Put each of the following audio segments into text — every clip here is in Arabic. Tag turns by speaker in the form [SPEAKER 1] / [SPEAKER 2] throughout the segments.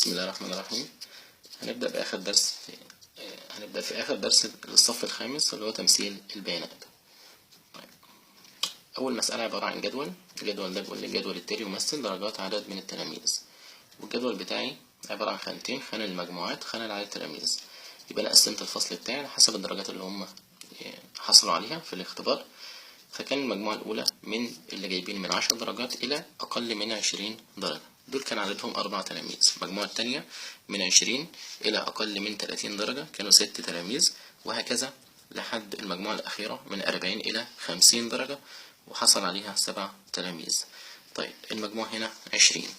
[SPEAKER 1] بسم الله الرحمن الرحيم. هنبدأ في آخر درس للصف الخامس اللي هو تمثيل البيانات. طيب. أول مسألة عبارة عن جدول. الجدول ده بيقول لي الجدول التالي يمثل درجات عدد من التلاميذ، والجدول بتاعي عبارة عن خانتين، خانة للمجموعات، خانة لعدد التلاميذ. يبقى أنا قسمت الفصل بتاعي على حسب الدرجات اللي هم حصلوا عليها في الاختبار. فكان المجموعة الأولى من اللي جايبين من 10 درجات إلى أقل من 20 درجة، دول كان عددهم 4 تلاميذ. المجموعة التانية من 20 إلى أقل من 30 درجة كانوا 6 تلاميذ، وهكذا لحد المجموعة الأخيرة من 40 إلى 50 درجة وحصل عليها 7 تلاميذ. طيب المجموعة هنا 20.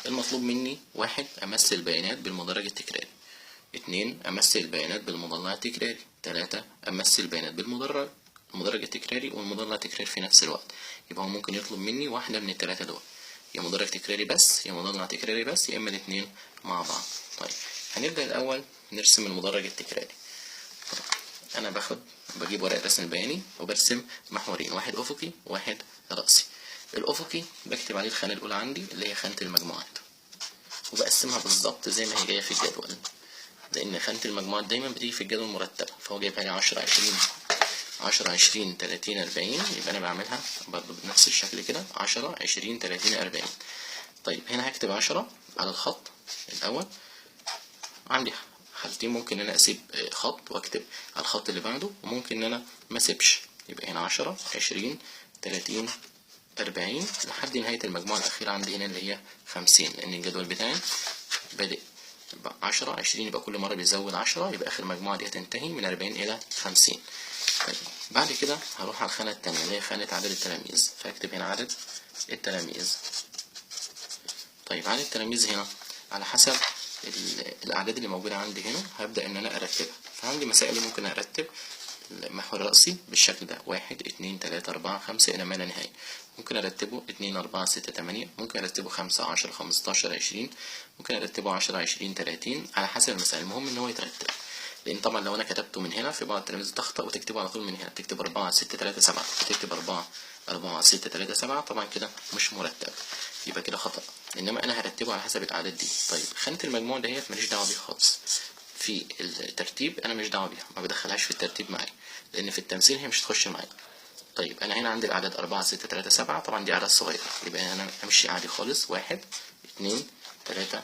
[SPEAKER 1] المطلوب مني: 1. أمثل البيانات بالمدرج التكراري. 2. أمثل البيانات بالمضلع التكراري. 3. أمثل البيانات بالمدرج التكراري والمضلع التكراري في نفس الوقت. يبقى هو ممكن يطلب مني واحدة من الثلاثة دول، يا مدرج تكراري بس، يا مضلع تكراري بس، يا اما الاثنين مع بعض. طيب هنبدأ الأول نرسم المدرج التكراري. طيب. أنا بجيب ورق رسم بياني وبرسم محورين، واحد أفقي وواحد رأسي. الأفقي بكتب عليه الخانة الأولى عندي اللي هي خانة المجموعات، وبقسمها بالظبط زي ما هي جاية في الجدول، لأن خانة المجموعات دايما بتيجي في الجدول مرتبة، فهو جايبها لي 10 20 30 40. يبقى أنا بعملها برضو بنفس الشكل كده: 10 20 30 40. طيب هنا هكتب 10 على الخط الأول. عندي حالتين: ممكن ان انا اسيب خط واكتب على الخط اللي بعده، وممكن ان انا ما اسيبش. يبقى هنا 10 20 30 40 لحد نهاية المجموعة الأخيرة عندي هنا اللي هي 50، لأن الجدول بتاعي بادئ 10 20، يبقى كل مرة بيزود 10، يبقى آخر مجموعة دي هتنتهي من 40 إلى 50. طيب بعد كده هروح على الخانة التانية اللي هي خانة عدد التلاميذ، فاكتب هنا عدد التلاميذ. طيب عدد التلاميذ هنا على حسب الأعداد اللي موجودة عندي هنا هبدأ إن أنا أرتبها. فعندي مسائل ممكن أرتب المحور الرأسي بالشكل ده: 1 2 3 4 5 إلى ما لا نهاية. ممكن أرتبه 2 4 6 8، ممكن أرتبه 5 10 15 20، ممكن أرتبه 10 20 30 على حسب المسائل. المهم إن هو يترتب، لأن طبعا لو أنا كتبته من هنا في بعض التلاميذ تخطأ وتكتبه على طول من هنا، تكتب 4 6 3 7 وتكتب 4 6 3 7، طبعا كده مش مرتب، يبقى كده خطأ. انما انا هرتبه على حسب الاعداد دي. طيب خانة المجموع ديت ماليش دعوه بيها خالص في الترتيب، انا ماليش دعوه بيها، ما بدخلهاش في الترتيب معايا، لان في التمثيل هي مش هتخش معايا. طيب انا هنا عندي الاعداد 4 6 3 7، طبعا دي اعداد صغيره، يبقى انا امشي عادي خالص: 1 2 3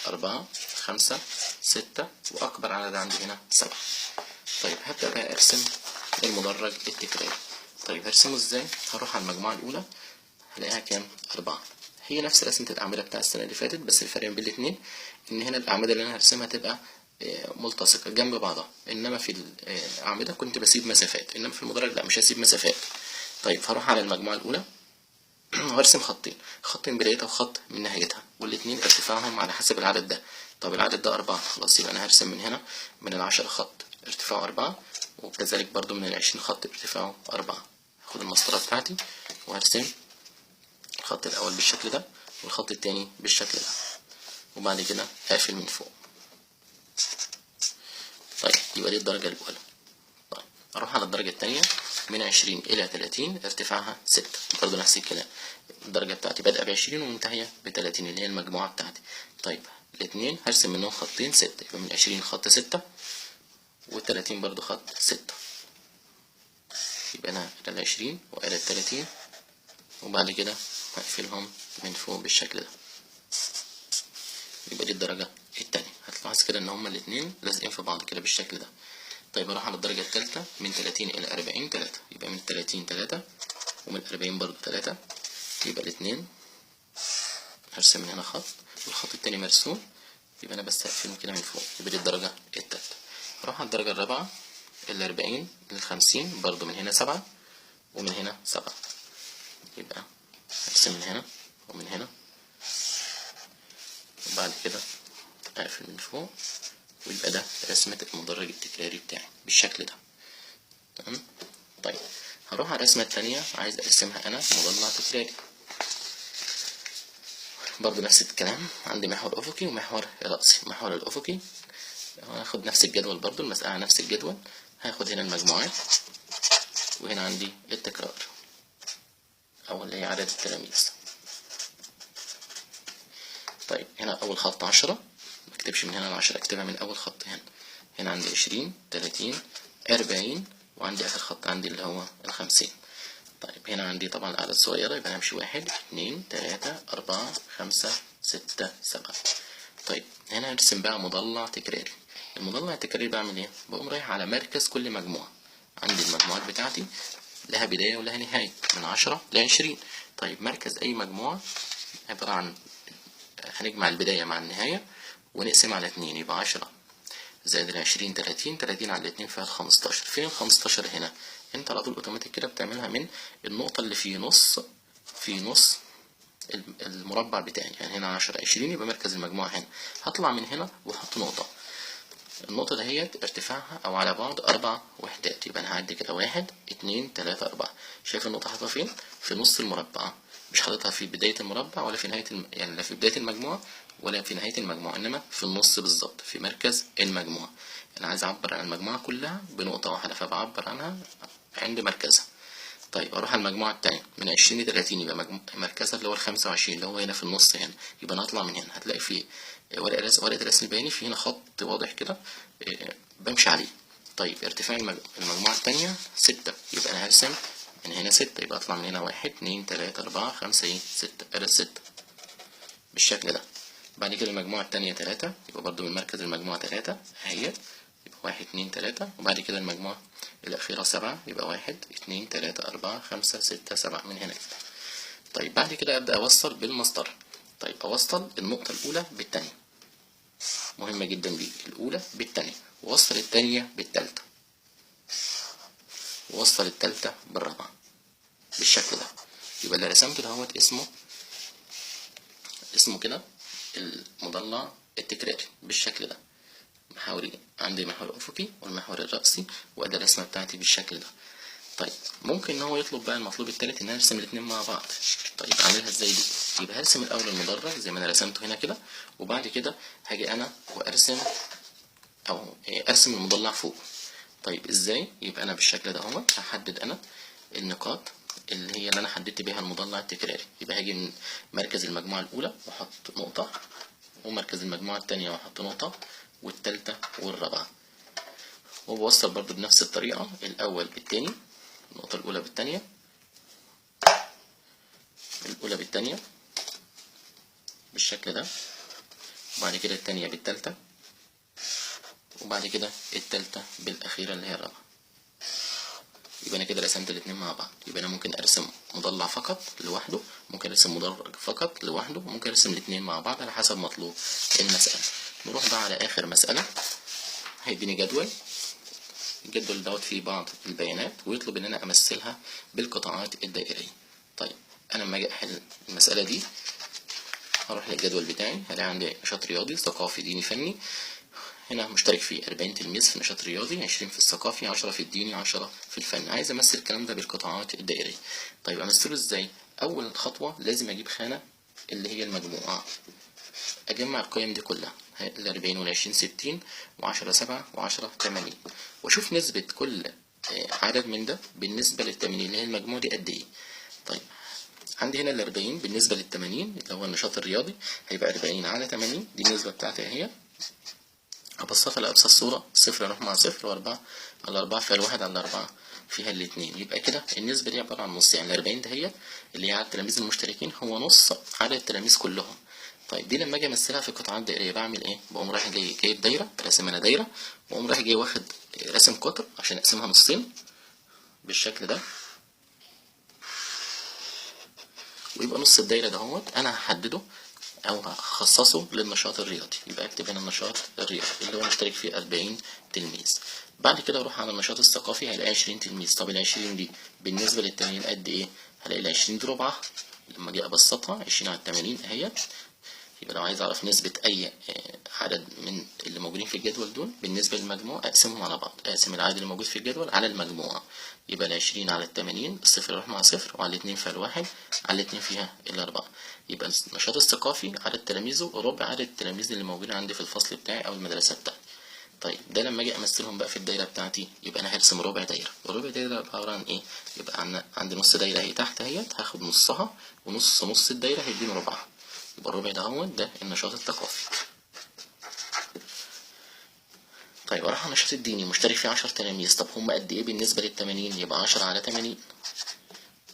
[SPEAKER 1] 4 5 6، واكبر عدد عندي هنا 7. طيب هبدا بقى ارسم المدرج التكراري. طيب هرسمه ازاي؟ هروح على المجموعه الاولى هلاقيها كام؟ 4. هي نفس رسمة الأعمدة بتاع السنة اللي فاتت، بس الفرق بين الاتنين إن هنا الأعمدة اللي أنا هرسمها تبقى ملتصقة جنب بعضها، إنما في الأعمدة كنت بسيب مسافات، إنما في المدرج لأ، مش هسيب مسافات. طيب هروح على المجموعة الأولى وهرسم خطين، خط من بدايتها وخط من نهايتها، والاتنين ارتفاعهم على حسب العدد ده. طب العدد ده 4، خلاص يبقى أنا هرسم من هنا من 10 خط ارتفاعه 4، وكذلك برضو من 20 خط ارتفاعه 4. هاخد المسطرة بتاعتي وهرسم الخط الأول بالشكل ده والخط التاني بالشكل ده، وبعد كده هقفل من فوق. طيب يبقى دي الدرجة الأولى. طيب أروح على الدرجة التانية من 20 إلى 30 ارتفاعها 6، برضو نفس الكلام، الدرجة بتاعتي بادئة ب20 ومنتهية ب30 اللي هي المجموعة بتاعتي. طيب الاتنين هرسم منهم خطين 6، يبقى من 20 خط 6 وال30 برضو خط 6، يبقى أنا إلى 20 وإلى 30 وبعد كده هقفلهم من فوق بالشكل ده. يبقى دي الدرجة التانية. هتلاحظ كده ان هما الاتنين لازقين في بعض كده بالشكل ده. طيب اروح على الدرجة التالتة من 30 الى 40 3، يبقى من 30 3 ومن 40 برضو 3، يبقى الاتنين هرسم من هنا خط والخط التاني مرسوم، يبقى انا بس هقفلهم كده من فوق. يبقى دي الدرجة التالتة. اروح على الدرجة الرابعة ال 40 ل 50، برضو من هنا 7 ومن هنا 7، يبقى هرسم من هنا ومن هنا، وبعد كده اقفل من فوق، ويبقى ده رسمة المدرج التكراري بتاعي بالشكل ده. تمام. طيب هروح على الرسمة التانية، عايز ارسمها انا مضلع تكراري، برضو نفس الكلام، عندي محور افقي ومحور رأسي. المحور الافقي هاخد نفس الجدول، برضو المسألة نفس الجدول، هاخد هنا المجموعات وهنا عندي التكرار او اللي هي عدد التلاميذ. طيب هنا اول خط 10 ما اكتبش من هنا ال10، اكتبها من اول خط هنا. هنا عندي 20 30 40 وعندي اخر خط عندي اللي هو ال50. طيب هنا عندي طبعا الاعداد صغيره، يبقى همشي 1 2 3 4 5 6 7. طيب هنا هرسم بقى مضلع تكراري. المضلع التكراري بعمل ايه؟ بقوم رايح على مركز كل مجموعه. عندي المجموعات بتاعتي لها بدايه ولها نهايه من 10 ل20. طيب مركز اي مجموعه عباره عن، هنجمع البدايه مع النهايه ونقسم على 2، يبقى 10 زائد 20 30. 30 على 2 فيها 15. فين ال15 هنا؟ انت على طول اوتوماتيك كده بتعملها من النقطة اللي في نص المربع بتاعي. يعني هنا 10 20 يبقى مركز المجموعة هنا. هطلع من هنا واحط نقطة. النقطة دهيت ارتفاعها او على بعد 4 وحدات، يبقى انا هعدي كده 1 2 3 4. شايف النقطة حاططها فين؟ في نص المربع، مش حاططها في بداية المربع ولا في نهاية يعني لا في بداية المجموعة ولا في نهاية المجموعة، انما في النص بالظبط في مركز المجموعة. انا عايز اعبر عن المجموعة كلها بنقطة واحدة، فبعبر عنها عند مركزها. طيب اروح على المجموعة التانية من 20 ل 30، يبقى مركزها اللي هو ال25 اللي هو هنا في النص هنا. يبقى انا هطلع من هنا هتلاقي في ورقة الرسم البياني في هنا خط واضح كده بمشي عليه. طيب ارتفاع المجموعة التانية 6، يبقى انا هرسم من هنا 6، يبقى اطلع من هنا 1 2 3 4 5 6 ادي 6 بالشكل ده. بعد كده المجموعة التانية 3، يبقى برضو من مركز المجموعة 3 اهي، يبقى 1 2 3. وبعد كده المجموعة الأخيرة 7، يبقى 1 2 3 4 5 6 7 من هنا كده. طيب بعد كده أبدأ أوصل بالمسطرة. طيب أوصل النقطة الأولى بالتانية، مهمة جدا دي، الأولى بالتانية، ووصل التانية بالتالتة، ووصل التالتة بالرابعة بالشكل ده. يبقى اللي رسمته دهوت اسمه كده المضلع التكراري بالشكل ده. محاوري عندي محور افقي والمحور الرأسي، وادي الرسمة بتاعتي بالشكل ده. طيب ممكن ان هو يطلب بقى المطلوب التالت ان انا ارسم الاتنين مع بعض. طيب اعملها ازاي دي؟ يبقى هرسم الاول المدرج زي ما انا رسمته هنا كده، وبعد كده هاجي انا وارسم او ارسم المضلع فوق. طيب ازاي؟ يبقى انا بالشكل ده اهو هحدد انا النقاط اللي هي اللي انا حددت بيها المضلع التكراري. يبقى هاجي من مركز المجموعة الاولى واحط نقطة، ومركز المجموعة التانية واحط نقطة، والتالتة والرابعة، وبوصل برضو بنفس الطريقة الأول بالتاني، النقطة الأولى بالتانية، الأولى بالتانية بالشكل ده، وبعد كده التانية بالتالتة، وبعد كده التالتة بالأخيرة اللي هي الرابعة. يبقى أنا كده رسمت الاتنين مع بعض. يبقى أنا ممكن أرسم مضلع فقط لوحده، ممكن أرسم مدرج فقط لوحده، ممكن أرسم الاتنين مع بعض على حسب مطلوب المسألة. نروح بقى على آخر مسألة. هيديني جدول، الجدول دوت فيه بعض البيانات ويطلب ان انا امثلها بالقطاعات الدائريه. طيب انا لما اجي احل المساله دي هروح للجدول بتاعي، هلاقي عندي نشاط رياضي ثقافي ديني فني. هنا مشترك فيه 40 تلميذ في نشاط رياضي، 20 في الثقافي، 10 في الديني، 10 في الفن. عايز امثل الكلام ده بالقطاعات الدائريه. طيب امثله ازاي؟ اول خطوه لازم اجيب خانه اللي هي المجموعه، اجمع القيم دي كلها، ال40 وال20 60 و10 7 و10 80، واشوف نسبة كل عدد من ده بالنسبة لل80 اللي هي المجموعة دي قد ايه. طيب عندي هنا ال40 بالنسبة لل80 اللي هو النشاط الرياضي هيبقى 40 على 80، دي النسبة بتاعتي اهي. هبسطها لأبسط صورة، صفر يروح مع صفر، وأربعة على أربعة فيها الواحد على أربعة فيها الاتنين. يبقى كده النسبة دي عبارة عن نص، يعني ال40 دهيت اللي هي عدد التلاميذ المشتركين هو نص عدد التلاميذ كلهم. طيب دي لما اجي امثلها في قطاعات دائريه بعمل ايه؟ بقوم رايح جايب دايره، راسم انا دايره، واقوم رايح جاي واخد راسم قطر عشان اقسمها نصين بالشكل ده، ويبقى نص الدايره دهوت انا هحدده او هخصصه للنشاط الرياضي. يبقى اكتب هنا النشاط الرياضي اللي هو مشترك فيه 40 تلميذ. بعد كده اروح على النشاط الثقافي هلاقي 20 تلميذ. طب ال20 دي بالنسبه للتانيين قد ايه؟ هلاقي ال20 دي ربعها، لما اجي ابسطها 20 على 80 اهيت. يبقى لو عايز اعرف نسبة اي عدد من اللي موجودين في الجدول دول بالنسبة للمجموع اقسمهم على بعض، اقسم العدد اللي موجود في الجدول على المجموعة. يبقى ال20 على ال80، الصفر يروح مع صفر، وعلى الاتنين فيها الواحد، على الاتنين فيها الاربعة. يبقى النشاط الثقافي عدد تلاميذه ربع عدد التلاميذ اللي موجودين عندي في الفصل بتاعي او المدرسة بتاعتي. طيب ده لما اجي امثلهم بقى في الدايره بتاعتي، يبقى انا هرسم ربع دايره. وربع دايره عباره عن ايه؟ يبقى عندي نص دايره اهي تحت اهيت، هاخد نصها، ونص الدايره هيديني ربعها. يبقى الربع ده هو ده النشاط الثقافي. طيب اروح على النشاط الديني مشترك فيه 10 تلاميذ، طب هم قد ايه بالنسبة لل80؟ يبقى 10 على 80،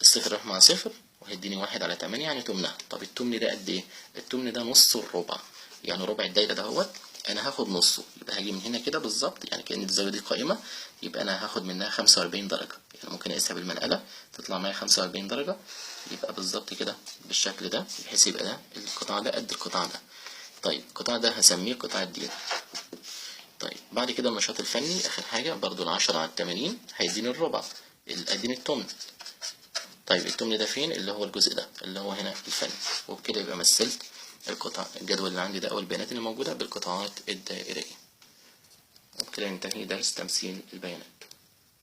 [SPEAKER 1] الصفر راح مع صفر وهيديني 1 على 8 يعني تمنها. طب التمن ده قد ايه؟ التمن ده نص الربع، يعني ربع الدايرة ده اهوت انا هاخد نصه، يبقى هاجي من هنا كده بالظبط، يعني كأن الزاوية دي قائمة، يبقى انا هاخد منها 45 درجة، يعني ممكن اقيسها بالمنقلة تطلع معايا 45 درجة، يبقى بالظبط كده بالشكل ده، بحيث يبقى ده القطاع ده قد القطاع ده. طيب القطاع ده هسميه قطاع الدين. طيب بعد كده النشاط الفني اخر حاجة برضو ال10 على 80 هيديني الربع، اديني التمن. طيب التمن ده فين؟ اللي هو الجزء ده اللي هو هنا الفني. وبكده يبقى مثلت الجدول اللي عندي ده او البيانات اللي موجودة بالقطاعات الدائرية. وبكده ينتهي درس تمثيل البيانات.